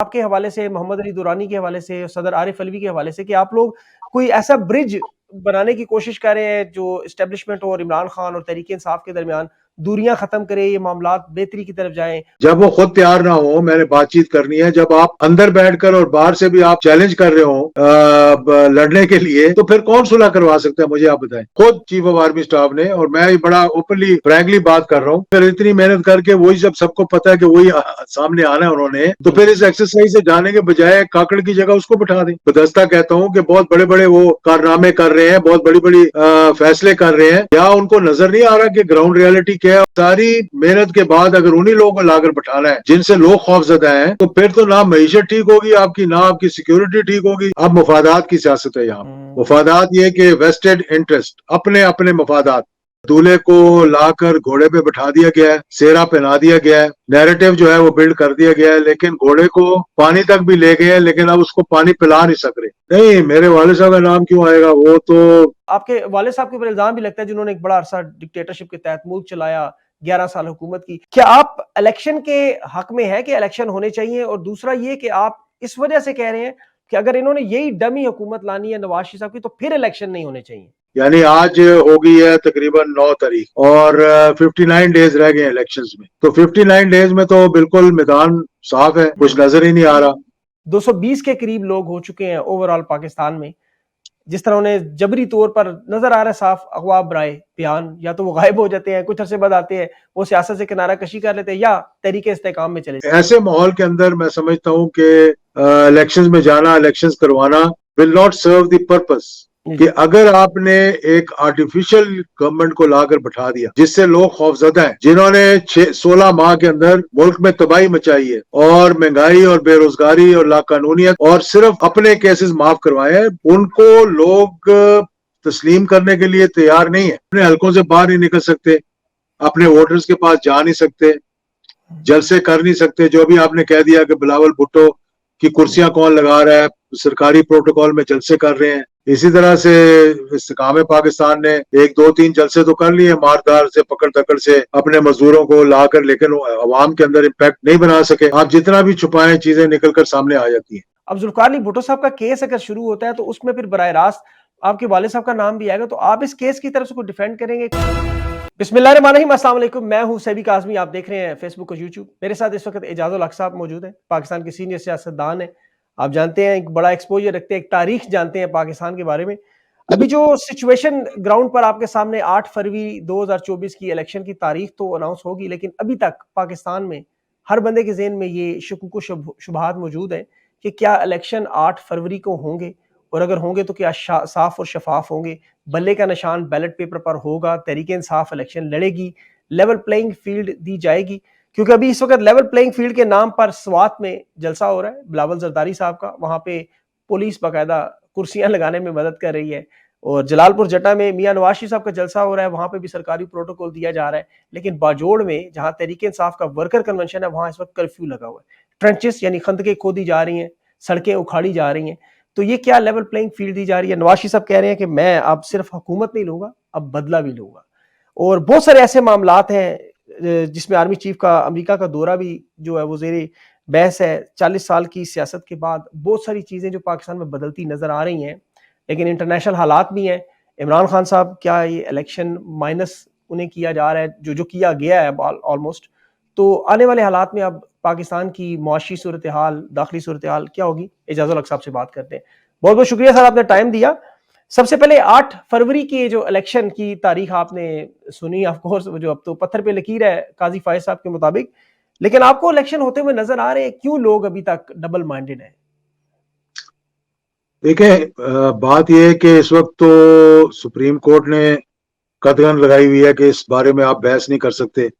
आपके हवाले से, मोहम्मद अली दुरानी के हवाले से, सदर आरिफ अलवी के हवाले से कि आप लोग कोई ऐसा ब्रिज बनाने की कोशिश कर रहे हैं जो एस्टेब्लिशमेंट और इमरान खान और तहरीक इंसाफ के दरमियान दूरियां खत्म करे, ये मामलात बेहतरी की तरफ जाएं। जब वो खुद तैयार ना हो, मैंने बातचीत करनी है। जब आप अंदर बैठकर और बाहर से भी आप चैलेंज कर रहे हो लड़ने के लिए, तो फिर कौन सुलह करवा सकता है? मुझे आप बताएं। खुद चीफ ऑफ आर्मी स्टाफ ने, और मैं बड़ा ओपनली फ्रैंकली बात कर रहा हूँ, फिर इतनी मेहनत करके वही जब सबको पता है कि वही सामने आना है उन्होंने, तो फिर इस एक्सरसाइज से जाने के बजाय काकड़ की जगह उसको बिठा दें। बदस्ता कहता हूँ कि बहुत बड़े बड़े वो कारनामे कर रहे हैं, बहुत बड़ी बड़ी फैसले कर रहे हैं, क्या उनको नजर नहीं आ रहा कि ग्राउंड रियलिटी क्या है? सारी मेहनत के बाद अगर उन्हीं लोगों को लाकर बैठाना है जिनसे लोग खौफजदा हैं, तो फिर तो ना मईशत ठीक होगी आपकी, ना आपकी सिक्योरिटी ठीक होगी। अब मफादात की सियासत है यहाँ। मफादात ये कि वेस्टेड इंटरेस्ट, अपने अपने मफादात। दूल्हे को लाकर घोड़े पे बैठा दिया गया है, सेहरा पहना दिया गया है, नैरेटिव जो है वो बिल्ड कर दिया गया है, लेकिन घोड़े को पानी तक भी ले गए हैं, लेकिन अब उसको पानी पिला नहीं सक रहे। नहीं, मेरे वाले साहब का नाम क्यों आएगा? वो तो आपके वाले साहब के ऊपर इल्जाम भी लगता है जिन्होंने एक बड़ा अरसा डिक्टेटरशिप के तहत मुल्क चलाया, 11 साल हुकूमत की। क्या आप इलेक्शन के हक में है कि इलेक्शन होने चाहिए? और दूसरा ये कि आप इस वजह से कह रहे हैं कि अगर इन्होंने यही डमी हुकूमत लानी है नवाज शरीफ साहब की, तो फिर इलेक्शन नहीं होने चाहिए। यानी आज हो गई है तकरीबन 9 तारीख और 59 डेज रह गए इलेक्शंस में। तो 59 डेज में तो बिल्कुल मैदान साफ है, कुछ नजर ही नहीं आ रहा। 220 के करीब लोग हो चुके हैं ओवरऑल पाकिस्तान में। जिस तरह उन्हें जबरी तौर पर नजर आ रहा है साफ अगवा बराए बयान, या तो वो गायब हो जाते हैं, कुछ अरसे बाद आते हैं, वो सियासत से किनारा कशी कर लेते हैं या तरीके इस्तेकाम में चले। ऐसे माहौल के अंदर मैं समझता हूँ कि इलेक्शंस में जाना, इलेक्शंस करवाना will not serve the purpose. कि अगर आपने एक आर्टिफिशियल गवर्नमेंट को लाकर बैठा दिया जिससे लोग खौफजदा हैं, जिन्होंने 16 माह के अंदर मुल्क में तबाही मचाई है और महंगाई और बेरोजगारी और लाकानूनियत और सिर्फ अपने केसेस माफ करवाए हैं, उनको लोग तस्लीम करने के लिए तैयार नहीं है। अपने हलकों से बाहर नहीं निकल सकते, अपने वोटर्स के पास जा नहीं सकते, जलसे कर नहीं सकते। जो भी आपने कह दिया कि बिलावल भुट्टो की कुर्सियां कौन लगा रहा है, सरकारी प्रोटोकॉल में जलसे कर रहे हैं। इसी तरह से इस्तेकाम पाकिस्तान ने 1 2 3 जलसे तो कर लिए मारदार से, पकड़ दकड़ से अपने मजदूरों को लाकर, लेकिन अवाम के अंदर इम्पैक्ट नहीं बना सके। आप जितना भी छुपाएं, चीजें निकल कर सामने आ जाती हैं। अब जुल्फिकार अली भुट्टो साहब का केस अगर शुरू होता है तो उसमें फिर बराह रास्त आपके वाले साहब का नाम भी आएगा, तो आप इस केस की तरफ से कोई डिफेंड करेंगे? बिस्मिल्लाहिर्रहमानिर्रहीम, अस्सलाम वालेकुम। मैं हूं सैबी काज़मी, आप देख रहे हैं फेसबुक और यूट्यूब। मेरे साथ इस वक्त एजाजुल हक साहब मौजूद हैं, पाकिस्तान के सीनियर सियासतदान हैं। आप जानते हैं एक बड़ा एक्सपोजर रखते हैं, एक तारीख जानते हैं पाकिस्तान के बारे में। अभी जो सिचुएशन ग्राउंड पर आपके सामने 8 फरवरी 2024 की इलेक्शन की तारीख तो अनाउंस होगी, लेकिन अभी तक पाकिस्तान में हर बंदे के ज़हन में ये शुकूक शुबहात मौजूद है कि क्या इलेक्शन 8 फरवरी को होंगे, और अगर होंगे तो क्या साफ और शफाफ होंगे? बल्ले का निशान बैलेट पेपर पर होगा? तहरीक इंसाफ इलेक्शन लड़ेगी? लेवल प्लेइंग फील्ड दी जाएगी? क्योंकि अभी इस वक्त लेवल प्लेइंग फील्ड के नाम पर स्वात में जलसा हो रहा है बिलावल जरदारी साहब का। वहां पे पुलिस बाकायदा कुर्सियां लगाने में मदद कर रही है, और जलालपुर जटा में मियां नवाज शरीफ साहब का जलसा हो रहा है, वहां पे भी सरकारी प्रोटोकॉल दिया जा रहा है। लेकिन बाजोड़ में जहां तहरीक इंसाफ का वर्कर कन्वेंशन है, वहां इस वक्त कर्फ्यू लगा हुआ है। ट्रेंचेस यानी खंदकें खोदी जा रही हैं, सड़कें उखाड़ी जा रही हैं। तो ये क्या लेवल प्लेइंग फील्ड दी जा रही है? नवाज शरीफ साहब कह रहे हैं कि मैं अब सिर्फ हुकूमत नहीं लूंगा, अब बदला भी लूंगा। और बहुत सारे ऐसे मामलात हैं जिसमें आर्मी चीफ का अमेरिका का दौरा भी जो है वो ज़ेरे बहस है। 40 साल की सियासत के बाद बहुत सारी चीज़ें जो पाकिस्तान में बदलती नज़र आ रही हैं, लेकिन इंटरनेशनल हालात भी हैं। इमरान खान साहब, क्या ये इलेक्शन माइनस उन्हें किया जा रहा है जो जो किया गया है ऑलमोस्ट? तो आने वाले हालात में अब पाकिस्तान की मुआशी सूरत हाल, दाखिली सूरत हाल क्या होगी? एजाजुल हक साहब से बात करते हैं। बहुत बहुत शुक्रिया सर, आपने टाइम दिया। सबसे पहले 8 फरवरी की जो इलेक्शन की तारीख आपने सुनी, ऑफ कोर्स जो अब तो पत्थर पे लकीर है काजी फायज साहब के मुताबिक, लेकिन आपको इलेक्शन होते हुए नजर आ रहे हैं, क्यों लोग अभी तक डबल माइंडेड हैं? देखिए, बात यह है कि इस वक्त तो सुप्रीम कोर्ट ने कतगन लगाई हुई है कि इस बारे में आप बहस नहीं कर सकते,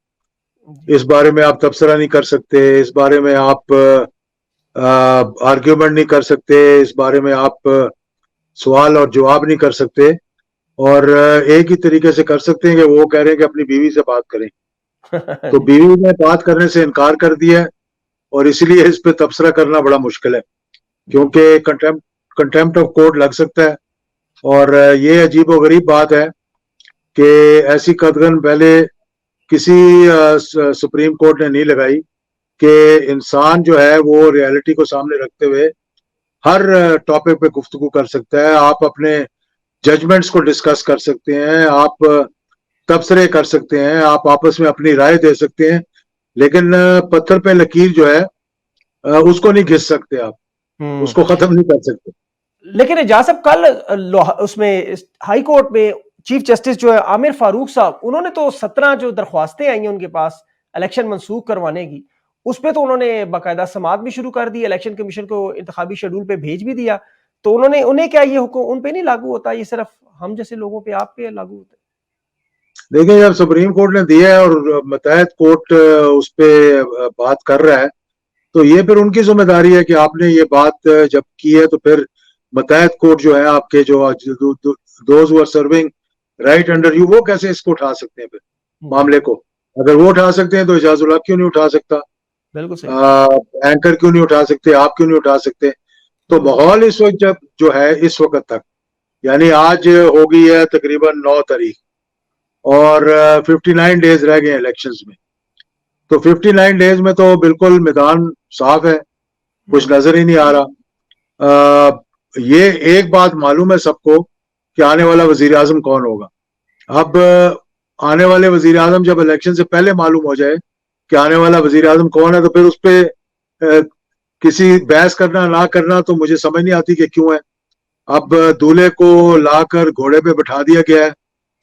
इस बारे में आप तबसरा नहीं कर सकते, इस बारे में आप आर्ग्यूमेंट नहीं कर सकते, इस बारे में आप सवाल और जवाब नहीं कर सकते। और एक ही तरीके से कर सकते हैं कि वो कह रहे हैं कि अपनी बीवी से बात करें। तो बीवी ने बात करने से इनकार कर दिया है, और इसलिए इस पे तबसरा करना बड़ा मुश्किल है, क्योंकि कंटेम्प्ट ऑफ कोर्ट लग सकता है। और ये अजीब और गरीब बात है कि ऐसी कतगन पहले किसी सुप्रीम कोर्ट ने नहीं लगाई कि इंसान जो है वो रियलिटी को सामने रखते हुए हर टॉपिक पे गुफ्तगू कर सकता है। आप अपने जजमेंट्स को डिस्कस कर सकते हैं, आप तबसरे कर सकते हैं, आप आपस में अपनी राय दे सकते हैं, लेकिन पत्थर पे लकीर जो है उसको नहीं घिस सकते आप, हम्म। उसको खत्म नहीं कर सकते। लेकिन एजाज साहब कल उसमें हाई कोर्ट में चीफ जस्टिस जो है आमिर फारूक साहब, उन्होंने तो 17 जो दरख्वास्तें आई हैं उनके पास इलेक्शन मनसूख करवाने की, उस पर तो उन्होंने बाकायदा समाअत भी शुरू कर दी, इलेक्शन कमीशन को इंतखाबी शेड्यूल पे भेज भी दिया। तो उन्होंने उन्हें क्या ये हुक्म उन पे नहीं लागू होता, ये सिर्फ हम जैसे लोगों पे आप पे लागू होता देखिए, जब सुप्रीम कोर्ट ने दिया है और मतहत कोर्ट उस पे बात कर रहा है, तो ये फिर उनकी जिम्मेदारी है कि आपने ये बात जब की है तो फिर मतहत कोर्ट जो है आपके जो those who are serving right under you, वो कैसे इसको उठा सकते हैं फिर है? मामले को? अगर वो उठा सकते हैं तो एजाजुल हक क्यों नहीं उठा सकता? बिल्कुल सही बात। एंकर क्यों नहीं उठा सकते? आप क्यों नहीं उठा सकते? तो माहौल इस वक्त जब जो है इस वक्त तक, यानी आज हो गई है तकरीबन 9 तारीख और 59 डेज रह गए इलेक्शंस में, तो 59 डेज में तो बिल्कुल मैदान साफ है, कुछ नजर ही नहीं आ रहा। ये एक बात मालूम है सबको कि आने वाला वजीर आजम कौन होगा। अब आने वाले वजीर आजम जब इलेक्शन से पहले मालूम हो जाए कि आने वाला वजीर आजम कौन है, तो फिर उस पर किसी बहस करना ना करना तो मुझे समझ नहीं आती कि क्यों है। अब दूल्हे को लाकर घोड़े पे बैठा दिया गया है,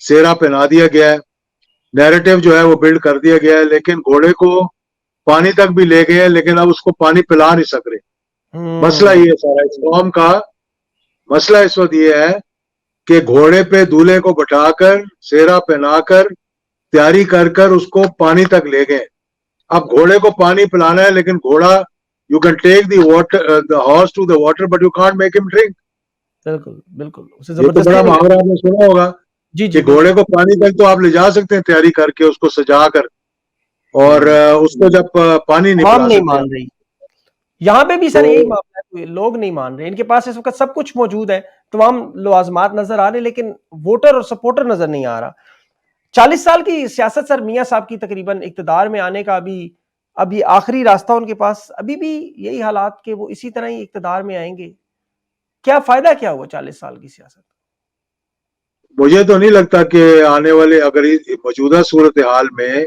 सेहरा पहना दिया गया है, नैरेटिव जो है वो बिल्ड कर दिया गया है, लेकिन घोड़े को पानी तक भी ले गए, लेकिन अब उसको पानी पिला नहीं सक रहे। मसला हम्म। ये है सारा इस कौम का, मसला इस वक्त ये है कि घोड़े पे दूल्हे को बैठाकर सेहरा पहनाकर तैयारी कर कर उसको पानी तक ले गए। अब घोड़े को पानी पिलाना है, लेकिन घोड़ा, you can take the water the horse to the water but you can't make him drink. बिल्कुल बिल्कुल, उसे ये तो जबरदस्ती बड़ा नहीं कर। मुहावरा आपने सुना होगा जी कि जी घोड़े बिल्कुल। को पानी तक तो आप ले जा सकते हैं तैयारी करके उसको सजा कर, और हम्म। उसको जब पानी नहीं आवाम पिला नहीं सकते आप। मान रही। यहाँ पे भी तो सर यही मामला है, कोई लोग नहीं मान रहे, इनके पास इस वक्त सब कुछ मौजूद है, तमाम लवाजमात नजर आ रहे, लेकिन वोटर और सपोर्टर नजर नहीं आ रहा। 40 साल की सियासत सर, मियां साहब की तकरीबन इक्तदार में आने का अभी आखिरी रास्ता उनके पास, अभी भी यही हालात के वो इसी तरह ही इक्तदार में आएंगे। क्या फायदा क्या हुआ 40 साल की सियासत? मुझे तो नहीं लगता कि आने वाले, अगर मौजूदा सूरत हाल में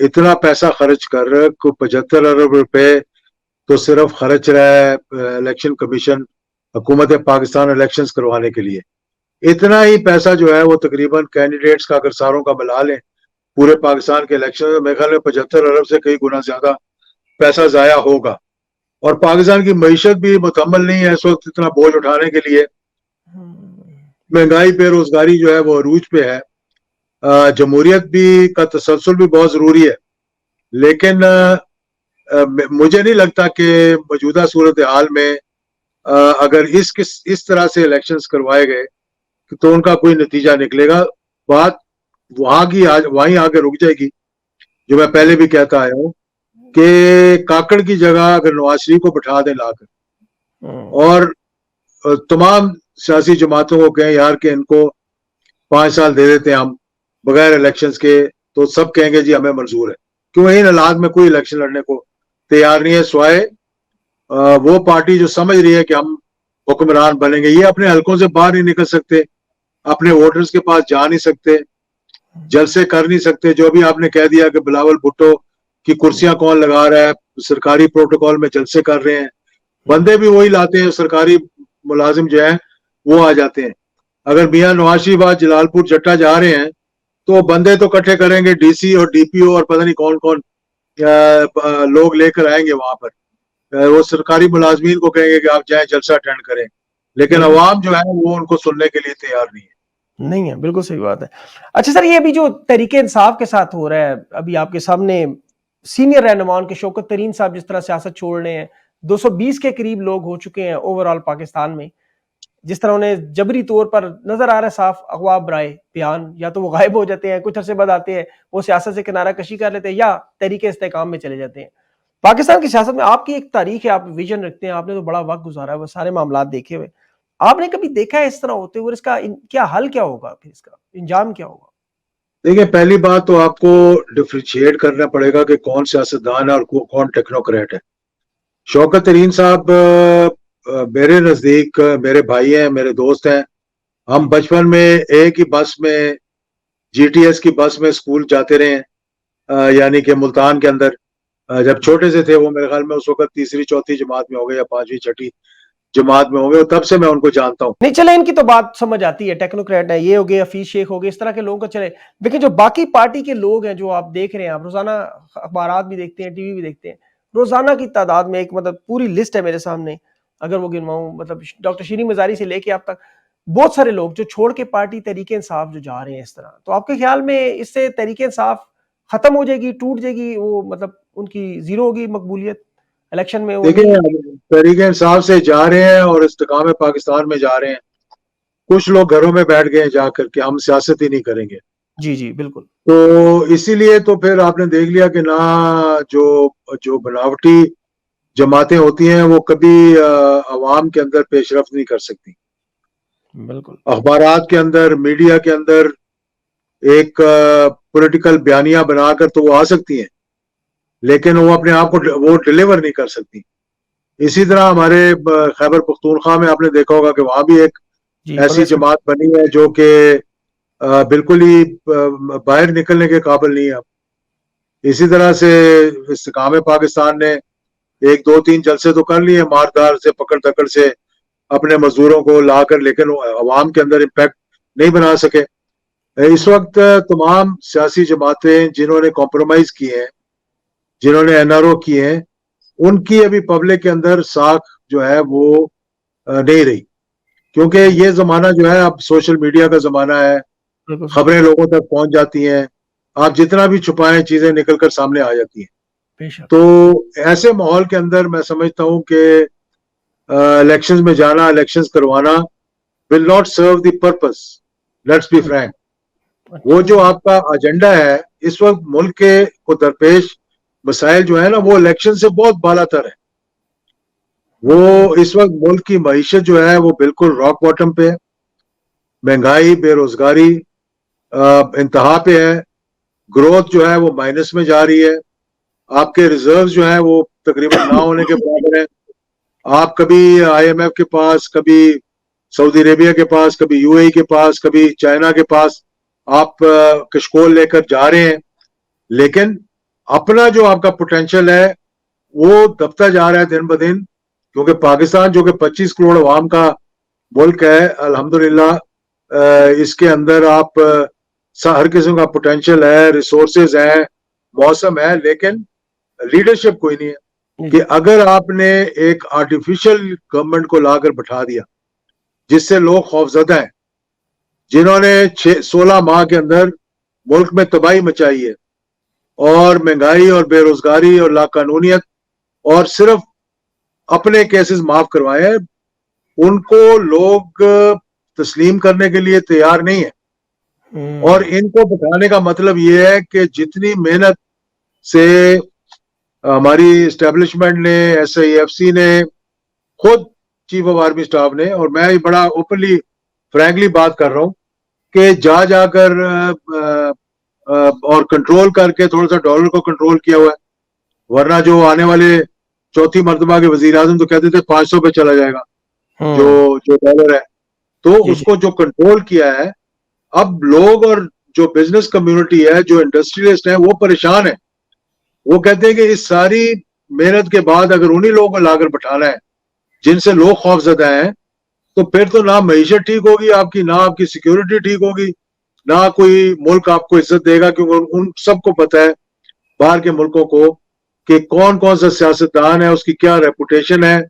इतना पैसा खर्च कर को 75 अरब रुपए तो सिर्फ खर्च रहा है इलेक्शन कमीशन, हुकूमत पाकिस्तान इलेक्शंस करवाने के लिए। इतना ही पैसा जो है वो तकरीबन कैंडिडेट्स का अगर सारों का मिला लें पूरे पाकिस्तान के इलेक्शन में, मेरे ख्याल में 75 अरब से कई गुना ज्यादा पैसा जाया होगा। और पाकिस्तान की मीशत भी मुकम्मल नहीं है इस वक्त इतना बोझ उठाने के लिए। महंगाई, बेरोजगारी जो है वो अरूज पे है। जमहूरियत भी का तसलसल भी बहुत जरूरी है, लेकिन मुझे नहीं लगता कि मौजूदा सूरत हाल में अगर इस तरह से इलेक्शंस करवाए गए तो उनका कोई नतीजा निकलेगा। बात वहीं आके रुक जाएगी, जो मैं पहले भी कहता आया हूँ कि काकड़ की जगह अगर नवाज शरीफ को बैठा दें लाकर, और तमाम सियासी जमातों को कहें यार कि इनको 5 साल दे देते हैं हम बगैर इलेक्शंस के, तो सब कहेंगे जी हमें मंजूर है। क्यों इन हालात में कोई इलेक्शन लड़ने को तैयार नहीं है, स्वाय वो पार्टी जो समझ रही है कि हम हुक्मरान बनेंगे। ये अपने हलकों से बाहर नहीं निकल सकते, अपने वोटर्स के पास जा नहीं सकते, जलसे कर नहीं सकते। जो भी आपने कह दिया कि बिलावल भुट्टो की कुर्सियां कौन लगा रहा है, सरकारी प्रोटोकॉल में जलसे कर रहे हैं, बंदे भी वही लाते हैं, सरकारी मुलाजिम जो है वो आ जाते हैं। अगर मियाँ नवाज शरीफ आज जलालपुर जट्टा जा रहे हैं तो बंदे तो इकट्ठे करेंगे, डीसी और डीपीओ और पता नहीं कौन कौन लोग लेकर आएंगे वहां पर। वो सरकारी मुलाजमीन को कहेंगे कि आप जाए जलसा अटेंड करें, लेकिन बिल्कुल अवाम जो है वो उनको सुनने के लिए तैयार नहीं है। नहीं है, बिल्कुल सही बात है। अच्छा सर, ये अभी जो तरीके इंसाफ के साथ हो रहा है, अभी आपके सामने सीनियर रहनुमाओं के शौकत तरीन साहब जिस तरह सियासत छोड़ रहे हैं, 220 के करीब लोग हो चुके हैं ओवरऑल पाकिस्तान में, जिस तरह उन्हें जबरी तौर पर नजर आ रहा है साफ अगवा बराए बयान, या तो वो गायब हो जाते हैं, कुछ अरसे बाद आते हैं, वो सियासत से किनारा कशी कर लेते हैं या तरीके इस्तेकाम में चले जाते हैं। पाकिस्तान की सियासत में आपकी एक तारीख है, आप विजन रखते हैं, आपने तो बड़ा वक्त गुजारा है, वो सारे मामला देखे हुए, आपने कभी देखा है इस तरह होते हुए, इसका क्या हल क्या होगा, फिर इसका इंजाम क्या होगा? देखिए, पहली बात तो आपको डिफ्रेंशिएट करना पड़ेगा कि कौन सियासतदान है और कौन टेक्नोक्रेट है। शौकत तरीन साहब मेरे नजदीक मेरे भाई हैं, मेरे दोस्त हैं। हम बचपन में एक ही बस में, जीटीएस की बस में स्कूल जाते रहे हैं, यानी कि मुल्तान के अंदर। जब छोटे से थे वो, मेरे ख्याल में उस वक्त तीसरी चौथी जमात में हो गए या पांचवी छठी जमात में हो गए, और तब से मैं उनको जानता हूँ। नहीं चले, इनकी तो बात समझ आती है, टेक्नोक्रेट है, ये हो गए, हफीज शेख हो गए, इस तरह के लोगों का चले। लेकिन जो बाकी पार्टी के लोग हैं, जो आप देख रहे हैं, आप रोजाना अखबारात भी देखते हैं, टीवी भी देखते हैं, रोजाना की तादाद में एक मतलब पूरी लिस्ट है मेरे सामने, अगर वो गिनवाऊं, मतलब डॉक्टर शीरीन मजारी से लेके आप तक बहुत सारे लोग जो छोड़ के पार्टी तहरीक इंसाफ जो जा रहे हैं इस तरह। तो आपके ख्याल में इससे तहरीक इंसाफ खत्म हो जाएगी, टूट जाएगी, वो मतलब उनकी जीरो होगी मकबूलियत, इलेक्शन में वो नहीं? देखिए, तरीके इंसाफ से जा रहे हैं और इस्तेकाम पाकिस्तान में जा रहे हैं। कुछ लोग घरों में बैठ गए हैं जाकर के हम सियासत ही नहीं करेंगे। जी जी बिल्कुल। तो इसीलिए तो फिर आपने देख लिया कि ना, जो जो बनावटी जमातें होती हैं वो कभी अवाम के अंदर पेशरफ्त नहीं कर सकती। बिल्कुल। अखबारात के अंदर, मीडिया के अंदर एक पॉलिटिकल बयानियां बनाकर तो वो आ सकती हैं, लेकिन वो अपने आप को वो डिलीवर नहीं कर सकती। इसी तरह हमारे खैबर पख्तूनख्वा में आपने देखा होगा कि वहां भी एक जी ऐसी परवेज। जमात बनी है जो कि बिल्कुल ही बाहर निकलने के काबिल नहीं है। इसी तरह से इस्तेकाम पाकिस्तान ने एक दो तीन जलसे तो कर लिए मारदार से, पकड़ दकड़ से अपने मजदूरों को लाकर, लेकिन अवाम के अंदर इम्पैक्ट नहीं बना सके। इस वक्त तमाम सियासी जमातें जिन्होंने कॉम्प्रोमाइज किए हैं, जिन्होंने एनआरओ किए हैं, उनकी अभी पब्लिक के अंदर साख जो है वो नहीं रही। क्योंकि ये जमाना जो है अब सोशल मीडिया का जमाना है, बिल्कुल सही। खबरें लोगों तक पहुंच जाती हैं। आप जितना भी छुपाएं, चीजें निकलकर सामने आ जाती हैं। बेशक। तो ऐसे माहौल के अंदर मैं समझता हूं कि इलेक्शंस में जाना, इलेक्शंस करवाना will not serve the purpose. Let's be frank. वो अच्छा। जो आपका एजेंडा है इस वक्त मुल्क के को दरपेश मसाइल जो है ना, वो इलेक्शन से बहुत बालातर है। अच्छा। वो इस वक्त मुल्क की मईशत जो है वो बिल्कुल रॉक बॉटम पे है। महंगाई, बेरोजगारी इंतहा पे है। ग्रोथ जो है वो माइनस में जा रही है। आपके रिजर्व जो है वो तकरीबन ना होने के बराबर है। आप कभी आईएमएफ के पास, कभी सऊदी अरेबिया के पास, कभी यूएई के पास, कभी चाइना के पास आप कशकोल लेकर जा रहे हैं, लेकिन अपना जो आपका पोटेंशियल है वो दबता जा रहा है दिन ब दिन। क्योंकि पाकिस्तान जो कि 25 करोड़ अवाम का मुल्क है, अल्हम्दुलिल्लाह इसके अंदर आप हर किस्म का पोटेंशियल है, रिसोर्सेज है, मौसम है, लेकिन लीडरशिप कोई नहीं है। कि जी। अगर आपने एक आर्टिफिशियल गवर्नमेंट को लाकर बैठा दिया जिससे लोग खौफजदा हैं, जिन्होंने 16 माह के अंदर मुल्क में तबाही मचाई है, और महंगाई और बेरोजगारी और लाकानूनियत, और सिर्फ अपने केसेस माफ करवाए हैं, उनको लोग तस्लीम करने के लिए तैयार नहीं है। और हम्म। इनको बिठाने का मतलब ये है कि जितनी मेहनत से हमारी इस्टेब्लिशमेंट ने, एसआईएफसी ने, खुद चीफ ऑफ आर्मी स्टाफ ने, और मैं बड़ा ओपनली फ्रैंकली बात कर रहा हूं कि जा जाकर और कंट्रोल करके थोड़ा सा डॉलर को कंट्रोल किया हुआ है। वरना जो आने वाले चौथी मर्तबा के वजीर आजम तो कहते थे 500 पे चला जाएगा जो हम्म। जो डॉलर है। तो जी जी। उसको जो कंट्रोल किया है, अब लोग और जो बिजनेस कम्युनिटी है, जो इंडस्ट्रियलिस्ट है, वो परेशान है। वो कहते हैं कि इस सारी मेहनत के बाद अगर उन्हीं लोगों को लाकर बैठाना है जिनसे लोग खौफजदा हैं, तो फिर तो ना मईशत ठीक होगी आपकी, ना आपकी सिक्योरिटी ठीक होगी, ना कोई मुल्क आपको इज्जत देगा। क्योंकि उन सबको पता है, बाहर के मुल्कों को, कि कौन कौन सा सियासतदान है, उसकी क्या रेपुटेशन है,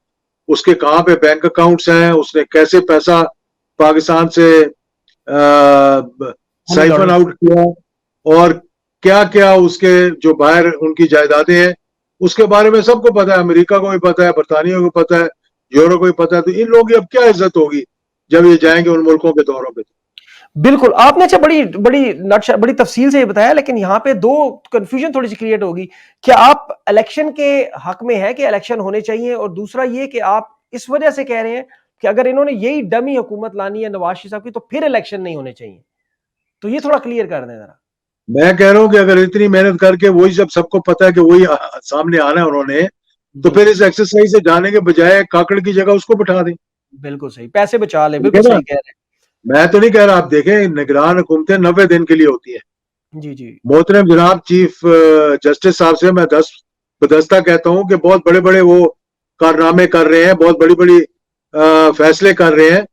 उसके कहाँ पे बैंक अकाउंट्स हैं, उसने कैसे पैसा पाकिस्तान से मनी साइफन लॉन्ड्रिंग। आउट किया, और क्या क्या उसके जो बाहर उनकी जायदादें हैं, उसके बारे में सबको पता है। अमेरिका को भी पता है, बरतानिया को पता है, यूरो को भी पता है। तो इन लोगों की अब क्या इज्जत होगी जब ये जाएंगे उन मुल्कों के दौरों पे? बिल्कुल, आपने अच्छा बड़ी बड़ी नक्शा बड़ी तफसील से ये बताया, लेकिन यहाँ पे दो कंफ्यूजन थोड़ी सी क्रिएट होगी। क्या आप इलेक्शन के हक में है कि इलेक्शन होने चाहिए, और दूसरा ये कि आप इस वजह से कह रहे हैं कि अगर इन्होंने यही डमी हुकूमत लानी है नवाज शरीफ साहब की, तो फिर इलेक्शन नहीं होने चाहिए? तो ये थोड़ा क्लियर कर दें जरा। मैं कह रहा हूं कि अगर इतनी मेहनत करके वही, जब सबको पता है कि वही सामने आना है उन्होंने, तो जी फिर जी, इस एक्सरसाइज से जाने के बजाय काकड़ की जगह उसको बिठा दें। बिल्कुल सही, पैसे बचा ले, ठीक बिल्कुल है ना? सही कह रहे मैं तो नहीं कह रहा, आप देखें निगरान हुकूमतें 90 दिन के लिए होती है। हैं। जी जी, मोहतरम जनाब चीफ जस्टिस साहब से मैं 10 बदस्ता कहता हूं कि बहुत बड़े बड़े वो कारनामे कर रहे हैं, बहुत बड़ी बड़ी फैसले कर रहे हैं।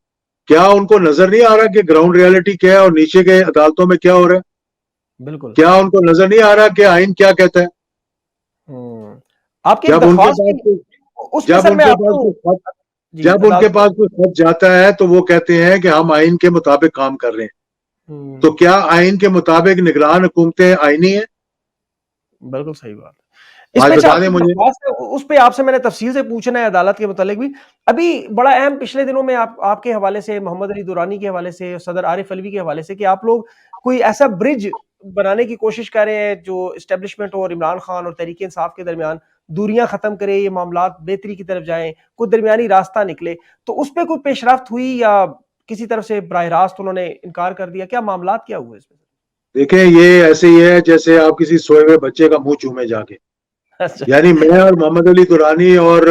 क्या उनको नजर नहीं आ रहा कि ग्राउंड रियलिटी क्या है और नीचे के अदालतों में क्या हो रहा है? बिल्कुल। क्या उनको नजर नहीं आ रहा कि आइन क्या कहता है? हम्म, आपकी एक जब उनके दरख्वास्त पास भी, कोई उस पे जब सर मैं उनके पास आपको, कोई खत जी जब उनके अदालत, पास कोई खत जाता है तो वो कहते हैं कि हम आइन के मुताबिक काम कर रहे हैं। तो हम्म, क्या आइन के मुताबिक निगरान हुकूमतें आईनी है? बिल्कुल सही बात। इस आज पे अच्छा बता दें आपकी मुझे। दरख्वास्त है, उस पे आपसे मैंने तफसील से पूछना है अदालत के मुतालिक भी। अभी बड़ा अहम पिछले दिनों में आपके हवाले से, मोहम्मद अली दुरानी के हवाले से, सदर आरिफ अलवी के हवाले से, कि आप लोग कोई ऐसा ब्रिज बनाने की कोशिश कर रहे हैं जो इस्टेब्लिशमेंट और इमरान खान और तहरीक इंसाफ के दरमियान दूरियां खत्म करे, ये मामला बेहतरी की तरफ जाएं, कोई दरमियानी रास्ता निकले। तो उस पर कोई पेशरफ्त हुई या किसी तरफ से बराह रास्त उन्होंने इनकार कर दिया? क्या मामला क्या हुए इसमें? देखें, ये ऐसे ही है जैसे आप किसी सोए हुए बच्चे का मुंह चूमे जाके। अच्छा, यानी मैं और मोहम्मद अली दुरानी और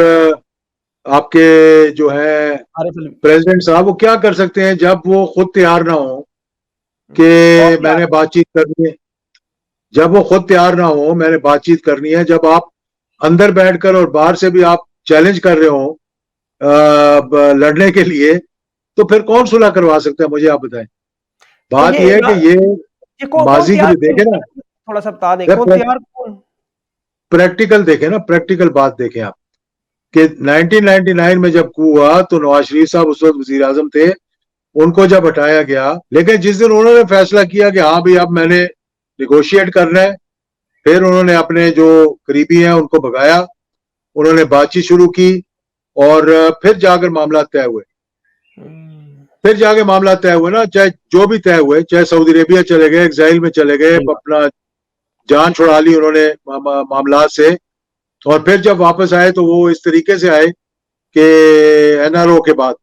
आपके जो है आरिफ अलवी प्रेसिडेंट साहब, वो क्या कर सकते हैं जब वो खुद तैयार ना हो कि कौन तैयार मैंने नहीं? बातचीत करनी है। जब वो खुद तैयार ना हो मैंने बातचीत करनी है, जब आप अंदर बैठकर और बाहर से भी आप चैलेंज कर रहे हो लड़ने के लिए, तो फिर कौन सुलह करवा सकता है? मुझे आप बताएं। तो बात यह है कि ये ये कौन माजी तैयार की कौन देखे है? ना। थोड़ा सा बता दें, कौन तैयार कौन? प्रैक्टिकल देखें ना, प्रैक्टिकल बात देखें आप कि 1999 में जब कू हुआ तो नवाज शरीफ साहब उस वक्त वजीर आजम थे, उनको जब हटाया गया, लेकिन जिस दिन उन्होंने फैसला किया कि हाँ भाई अब मैंने निगोशिएट करना है, फिर उन्होंने अपने जो करीबी हैं उनको भगाया, उन्होंने बातचीत शुरू की और फिर जाकर मामला तय हुए। हम्म, फिर जाके मामला तय हुए ना, चाहे जो भी तय हुए, चाहे सऊदी अरेबिया चले गए, एक्साइल में चले गए, सही बात। अपना जान छुड़ा ली उन्होंने मामला से। और फिर जब वापस आए तो वो इस तरीके से आए कि एनआरओ के बाद,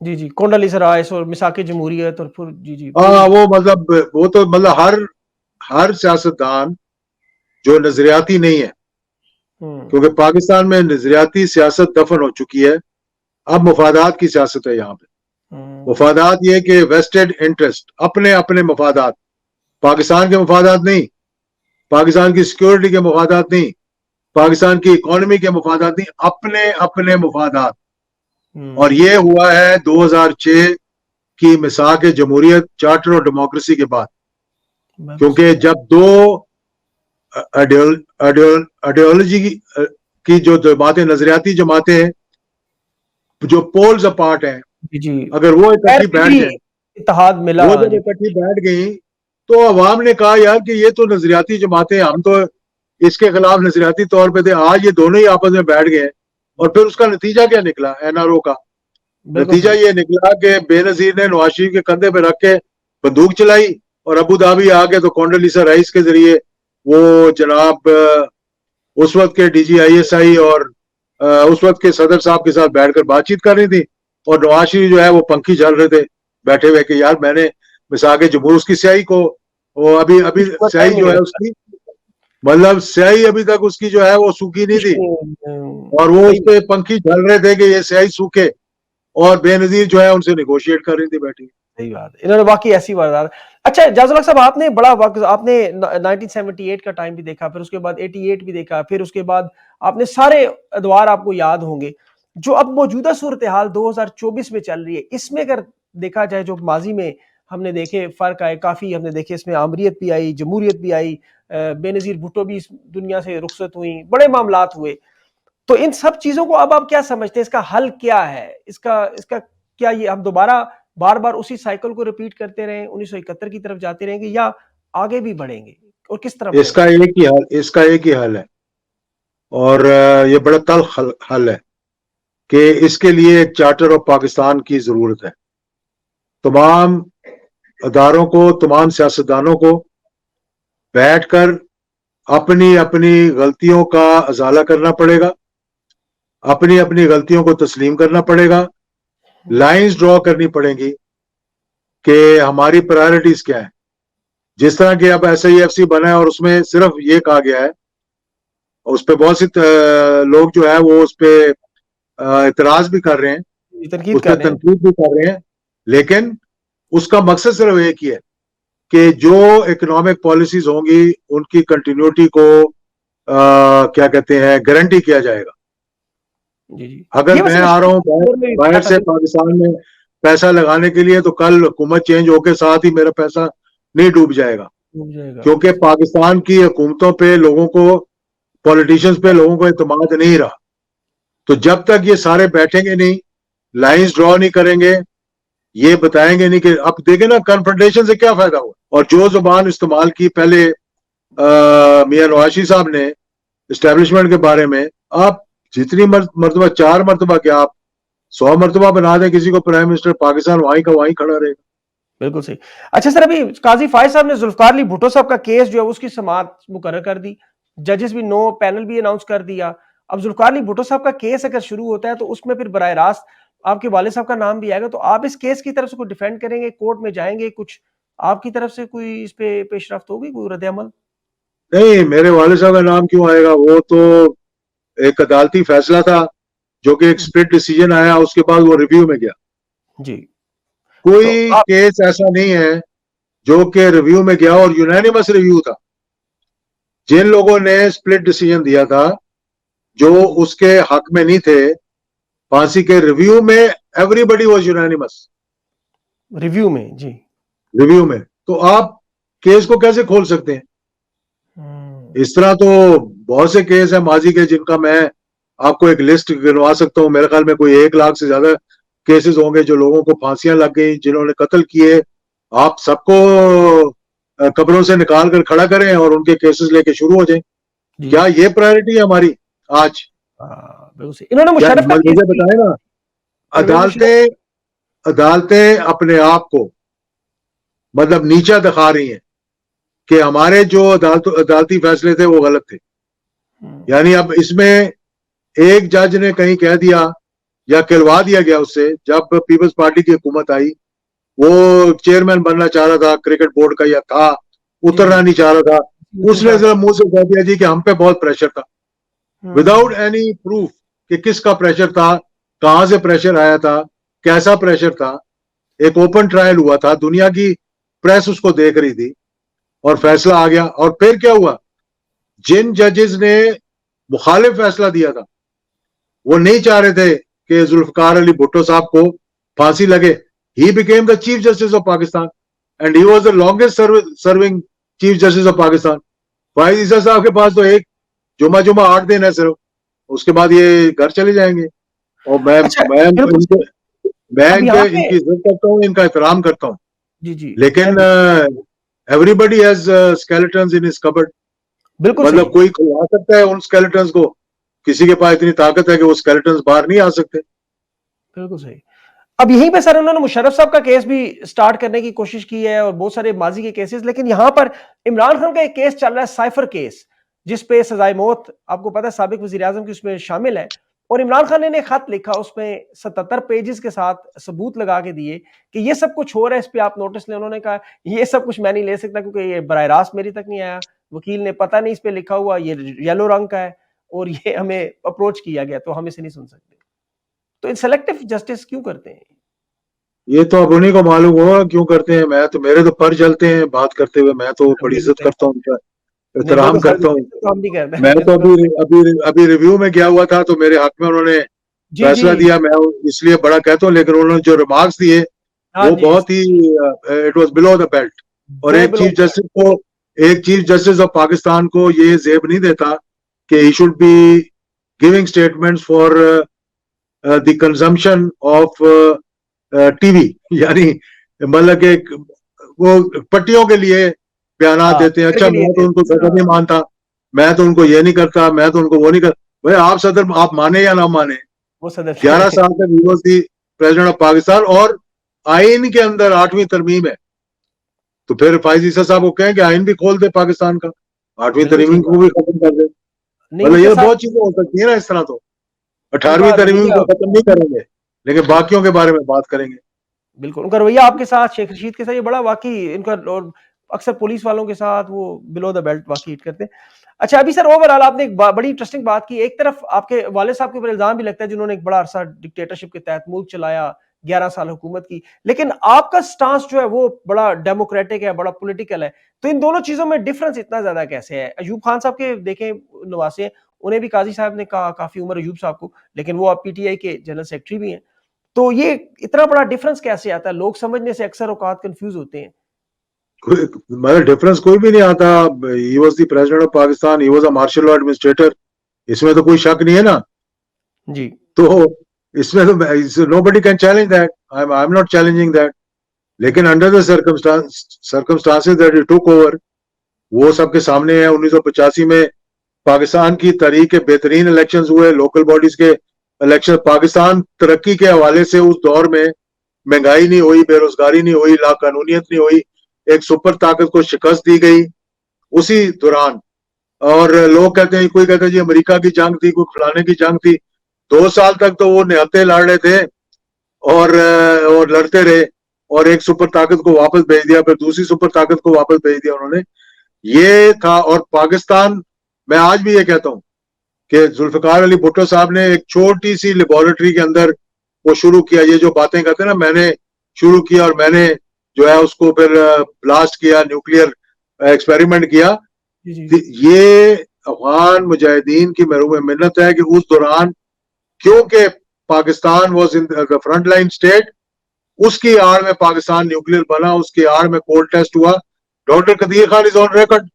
जी जी, कोंडालीसा राइस और मिसाके जमहूरियत और फिर जी जी पूरी। हाँ वो मतलब, वो तो मतलब हर हर सियासतदान जो नजरियाती नहीं है, हम्म, क्योंकि पाकिस्तान में नजरियाती सियासत दफन हो चुकी है, अब मुफादात की सियासत है यहाँ पे। हम्म, मुफादात ये कि वेस्टेड इंटरेस्ट, अपने अपने मुफादात, पाकिस्तान के मुफादात नहीं, पाकिस्तान की सिक्योरिटी के मुफादात नहीं, पाकिस्तान की इकोनॉमी के मुफादात नहीं, अपने अपने मुफादात। और हम्म, ये हुआ है 2006 की मिसाक जमहूरियत, चार्टर और डेमोक्रेसी के बाद। बिल्कुल सही क्योंकि बात। जब दो आइडियोलॉजी की जो जमातें, नजरियाती जमातें हैं, जो पोल्स अपार्ट हैं, जी जी, अगर वो खैर इकट्ठी फिर बैठ भी जाए, इत्तेहाद मिला, वो हाँ जब जी। इकट्ठी बैठ गई, तो अवाम ने कहा यार कि ये तो नजरियाती जमातें, हम तो इसके खिलाफ नजरियाती तौर पे थे, आज ये दोनों ही आपस में बैठ गए। और फिर उसका नतीजा क्या निकला एनआरओ का? बिल्कुल नतीजा सही। ये निकला कि बेनजीर ने नवाज शरीफ के कंधे पे रख के बंदूक चलाई और अबू धाबी आ गए तो कॉन्डोलीसा राइस के जरिए वो जनाब उस वक्त के डीजीआईएसआई और उस वक्त के सदर साहब के साथ बैठकर बातचीत कर रही थी। और नवाज शरीफ जो है वो पंखी झल रहे थे बैठे हुए कि यार मैंने मिसाके जमहूर, उसकी स्याही को, वो अभी अभी कुछ पूरा स्याही टाइम ही जो नहीं है लगता। उसकी, मतलब स्याही अभी तक उसकी जो है वो सूखी नहीं कुछ थी। नहीं, और वो उस सही पे पंखी झल रहे थे कि ये स्याही सूखे, और बेनजीर जो है उनसे निगोशिएट कर रही थी बैठी। सही बात है, इन्होंने वाकई ऐसी वारदात। अच्छा जाजुल साहब, आपने बड़ा वक्त, आपने 1978 का टाइम भी देखा, फिर उसके बाद 88 भी देखा, फिर उसके बाद आपने सारे अदवार आपको याद होंगे। जो अब मौजूदा सूरत हाल 2024 में चल रही है, इसमें अगर देखा जाए, जो माजी में हमने देखे फर्क आए काफी, हमने देखे इसमें आमरीत भी आई, जमहूरियत भी आई, बेनजीर भुट्टो भी इस दुनिया से रुखसत हुई, बड़े मामलात हुए। तो इन सब चीजों को अब आप क्या समझते हैं, इसका हल क्या है? इसका इसका क्या ये हम दोबारा बार बार उसी साइकिल को रिपीट करते रहें, 1971 की तरफ जाते रहेंगे, या आगे भी बढ़ेंगे, और किस तरफ इसका बढ़ेंगे? एक ही हल, इसका एक ही हल है, और ये बड़ा तल्ख हल है कि इसके लिए एक चार्टर ऑफ पाकिस्तान की जरूरत है। तमाम अदारों को, तमाम सियासतदानों को बैठकर अपनी अपनी गलतियों का अजाला करना पड़ेगा, अपनी अपनी गलतियों को तस्लीम करना पड़ेगा, लाइंस ड्रॉ करनी पड़ेंगी कि हमारी प्रायोरिटीज क्या है। जिस तरह की अब SIFC बना है और उसमें सिर्फ ये कहा गया है, उस पे बहुत सी लोग जो है वो उस पे इतराज भी कर रहे हैं, तनकीद उस पर कर रहे हैं। तनकीद भी कर रहे हैं, लेकिन उसका मकसद सिर्फ एक ही है कि जो इकोनॉमिक पॉलिसीज होंगी उनकी कंटिन्यूटी को क्या कहते हैं गारंटी किया जाएगा। जी जी। अगर ये मैं वैसे आ रहा हूँ मुश्किल में भी बाहर था से बिल्कुल। पाकिस्तान में पैसा लगाने के लिए, तो कल हुकूमत चेंज होके साथ ही मेरा पैसा नहीं डूब जाएगा, डूब जाएगा। क्योंकि पाकिस्तान की हुकूमतों पे लोगों को, पॉलिटिशियंस पे लोगों को एतमाद नहीं रहा। तो जब तक ये सारे बैठेंगे नहीं, लाइंस ड्रॉ नहीं करेंगे, ये बताएंगे नहीं कि अब देखे ना कन्फ्रंटेशन से क्या फायदा हुआ। और जो जुबान इस्तेमाल की पहले मियां नवाशी साहब ने इस्टेब्लिशमेंट के बारे में, आप जितनी मरतबा 4 मरतबा क्या आप 100 मरतबा बना दें किसी को प्राइम मिनिस्टर, पाकिस्तान वहीं का वहीं खड़ा रहेगा। बिल्कुल सही। अच्छा सर, अभी काजी फायज साहब ने जुल्फकार अली भुट्टो साहब का केस जो है उसकी समाअत मुकर्रर कर दी, जजेस भी, नो पैनल भी अनाउंस कर दिया। अब जुल्फकार अली भुट्टो साहब का केस अगर शुरू होता है तो उसमें फिर बराह रास्त आपके वाले साहब का नाम भी आएगा, तो आप इस केस की तरफ से कोई डिफेंड करेंगे, कोर्ट में जाएंगे, कुछ आपकी तरफ से कोई इस पे पेशरफ्त होगी, कोई रद्द अमल? नहीं, मेरे वाले साहब का नाम क्यों आएगा, वो तो एक अदालती फैसला था जो कि एक स्प्लिट डिसीजन आया, उसके बाद वो रिव्यू में गया। जी। तो कोई आप केस ऐसा नहीं है जो कि रिव्यू में गया, और यूनानिमस रिव्यू था। जिन लोगों ने स्प्लिट डिसीजन दिया था, जो उसके हक में नहीं थे फांसी के, रिव्यू में एवरीबडी वाज यूनानिमस। रिव्यू में जी। रिव्यू में तो आप केस को कैसे खोल सकते हैं? इस तरह तो बहुत से केस है माजी के जिनका मैं आपको एक लिस्ट गिनवा सकता हूं। मेरे ख्याल में कोई 1 लाख से ज्यादा केसेस होंगे जो लोगों को फांसियां लग गई, जिन्होंने कत्ल किए। आप सबको कब्रों से निकाल कर खड़ा करें और उनके केसेस लेके शुरू हो जाएं। जी। क्या ये प्रायोरिटी है हमारी आज? बिल्कुल सही। इन्होंने क्या मुशर्रफ का केस मुझे भी, बताए ना, परवेज मुशर्रफ। अदालतें अदालतें अपने आप को मतलब नीचा दिखा रही हैं कि हमारे जो अदालती फैसले थे वो गलत थे। यानी अब इसमें एक जज ने कहीं कह दिया या कहलवा दिया गया उससे, जब पीपल्स पार्टी की हुकूमत आई, वो चेयरमैन बनना चाह रहा था क्रिकेट बोर्ड का, या था, जी उतरना जी। नहीं चाह रहा था। उसी उसने साल। जरा मुंह से कह दिया जी कि हम पे बहुत प्रेशर था, विदाउट हम्म। एनी प्रूफ कि किसका प्रेशर था, कहां से प्रेशर आया था, कैसा प्रेशर था। एक ओपन ट्रायल हुआ था, दुनिया की प्रेस उसको देख रही थी, और फैसला आ गया। और फिर क्या हुआ, जिन जजेस ने मुखालिफ फैसला दिया था, वो नहीं चाह रहे थे कि जुल्फकार अली भुट्टो साहब को फांसी लगे। He became the chief justice of Pakistan and he was the longest serving chief justice of Pakistan. Faez Isa साहब के पास तो एक जुमा जुमा 8 दिन है सिर्फ, उसके बाद ये घर चले जाएंगे। और अच्छा मैं बिल्कुल इनके सही। मैं अब इनके यहाँ पे इनकी इज्जत करता हूँ, इनका एहतराम करता हूँ, जी जी, मैं लेकिन भी everybody has skeletons in his cupboard. बिल्कुल सही। मतलब कोई खुलवा सकता है उन स्केलेटन्स को, किसी के पास इतनी ताकत है कि वो स्केलेटन्स बाहर नहीं आ सकते। बिल्कुल सही। अब यहीं पे सर उन्होंने मुशर्रफ साहब का केस भी स्टार्ट करने की कोशिश की है और बहुत सारे माजी के केसेस, लेकिन यहां पर इमरान खान का एक केस चल रहा है, साइफर केस, जिस पे सजाए मौत, आपको पता है, साबिक वजीर आजम की उसमें शामिल है। और इमरान खान ने खत लिखा, उसमें 77 पेजेस के साथ सबूत लगा के दिए कि ये सब कुछ हो रहा है, इस पे आप नोटिस लें। उन्होंने कहा ये सब कुछ मैं नहीं ले सकता क्योंकि ये बराह रास्त मेरी तक नहीं आया, वकील ने पता नहीं इस पे लिखा हुआ, ये येलो रंग का है और ये हमें अप्रोच किया गया, तो हम इसे नहीं सुन सकते। तो इन सेलेक्टिव जस्टिस क्यों करते हैं? ये तो अब उन्हीं को मालूम होगा क्यों करते हैं। मैं तो, मेरे तो पर जलते हैं बात करते हुए, मैं तो बड़ी बिल्कुल इज्जत सही। करता हूँ उनका, नहीं एहतराम बिल्कुल सर, करता हूँ। तो हम भी करते मैं हैं तो बिल्कुल। अभी अभी अभी रिव्यू में गया हुआ था, तो मेरे हक में उन्होंने जी जी। फैसला दिया, मैं इसलिए बड़ा कहता हूँ, लेकिन उन्होंने जो रिमार्क्स दिए हाँ वो जी। बहुत ही, it was below the belt. और वे बिलो। एक चीफ जस्टिस ऑफ पाकिस्तान को ये जेब नहीं देता कि he should be giving statements for the consumption of TV. यानी मतलब कि वो पट्टियों के लिए बयान हाँ, देते हैं। फिक्र अच्छा, के लिए मैं तो थे। उनको सदर नहीं हाँ, मानता, मैं तो उनको ये नहीं करता, मैं तो उनको वो नहीं कर। भाई आप सदर, आप माने या ना माने, वो सदर थे। 11 साल तक he was the president of Pakistan, और आइन के अंदर 8वीं तरमीम है। तो फिर फाइज ईसा साहब को कहें कि आइन भी खोल दे पाकिस्तान का, 8वीं बिल्कुल सही तरमीम को बात। भी खत्म कर दे। नहीं, मतलब उनके ये साथ बहुत चीजें हो सकती है ना इस तरह। तो 18वीं उनका तरमीम रवैया, को खत्म नहीं करेंगे, लेकिन बाकियों के बारे में बात करेंगे। बिल्कुल उनका रवैया आपके साथ, शेख रशीद के साथ, ये बड़ा वाकई इनका। और अक्सर पुलिस वालों के साथ वो बिलो द बेल्ट वाकई हिट करते हैं। अच्छा, अभी सर ओवरऑल आपने एक बड़ी इंटरेस्टिंग बात की। एक तरफ आपके वाले साहब के ऊपर इल्जाम भी लगता है जिन्होंने एक बड़ा अरसा डिक्टेटरशिप के तहत मुल्क चलाया, 11 साल हुकूमत की, लेकिन आपका स्टांस जो है वो बड़ा डेमोक्रेटिक है, बड़ा पॉलिटिकल है। तो इन दोनों चीजों में डिफरेंस इतना ज्यादा कैसे है? अयूब खान साहब के देखें नवासे, उन्हें भी काजी साहब ने कहा काफी उम्र अयूब साहब को, लेकिन वो अब पीटीआई के जनरल सेक्रेटरी भी हैं। तो ये इतना बड़ा डिफरेंस कैसे आता है? लोग समझने से अक्सर औकात कंफ्यूज होते हैं। मतलब डिफरेंस कोई भी नहीं आता। He was the president of Pakistan, he was a martial law administrator, इसमें तो कोई शक नहीं है ना। जी तो इसमें तो nobody can challenge that, I am not challenging that. लेकिन under the circumstances that he took over, वो सबके सामने है। 1985 में पाकिस्तान की तारीख के बेहतरीन इलेक्शंस हुए, लोकल बॉडीज के इलेक्शन। पाकिस्तान तरक्की के हवाले से उस दौर में महंगाई नहीं हुई, बेरोजगारी नहीं हुई, लाकानूनियत नहीं हुई, एक सुपर ताकत को शिकस्त दी गई उसी दौरान। और लोग कहते हैं, कोई कहता है जी अमेरिका की जंग थी, कोई फलाने की जंग थी। 2 साल तक तो वो निहत्ते लड़ रहे थे और लड़ते रहे, और एक सुपर ताकत को वापस भेज दिया, फिर दूसरी सुपर ताकत को वापस भेज दिया उन्होंने। ये था। और पाकिस्तान, मैं आज भी ये कहता हूं कि जुल्फिकार अली भुट्टो साहब ने एक छोटी सी लेबोरेटरी के अंदर वो शुरू किया। ये जो बातें कहते हैं ना, मैंने शुरू किया और मैंने जो है उसको फिर ब्लास्ट किया, न्यूक्लियर एक्सपेरिमेंट किया। जी जी ये अफगान मुजाहिदीन की महरूम मिन्नत है कि उस दौरान, क्योंकि Pakistan was in the front line state, उसकी आड़ में पाकिस्तान न्यूक्लियर बना, उसकी आड़ में कोल्ड टेस्ट हुआ। Doctor Qadeer Khan is on record.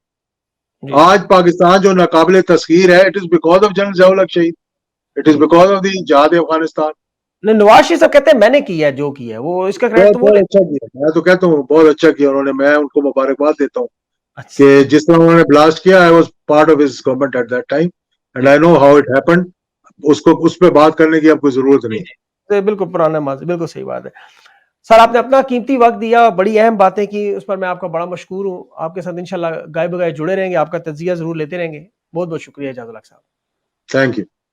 जी आज पाकिस्तान जो नाकाबिले तस्खीर है, it is because of general Zia ul Haq शहीद, इट इज जी। बिकॉज ऑफ द जिहाद अफगानिस्तान। नहीं, नवाज शरीफ साहब कहते हैं मैंने किया है जो किया है, वो इसका क्रेडिट बहुत तो वो बहुत ले। अच्छा किया, मैं तो कहता हूँ बहुत अच्छा किया उन्होंने। मैं उनको मुबारकबाद देता हूँ अच्छा। कि जिस तरह उन्होंने ब्लास्ट किया, I was part of his government at that time and जी I know how it happened. उसको उस पर बात करने की अब कोई जरूरत जी नहीं। जी। तो बिल्कुल पुराना माजी, बिल्कुल सही बात है। सर आपने अपना कीमती वक्त दिया, बड़ी अहम बातें की, उस पर मैं आपका बड़ा मशकूर हूँ। आपके साथ इंशाल्लाह गाए बगाए जुड़े रहेंगे, आपका तजिया जरूर लेते रहेंगे। बहुत बहुत शुक्रिया इजाजुल हक साहब। Thank you.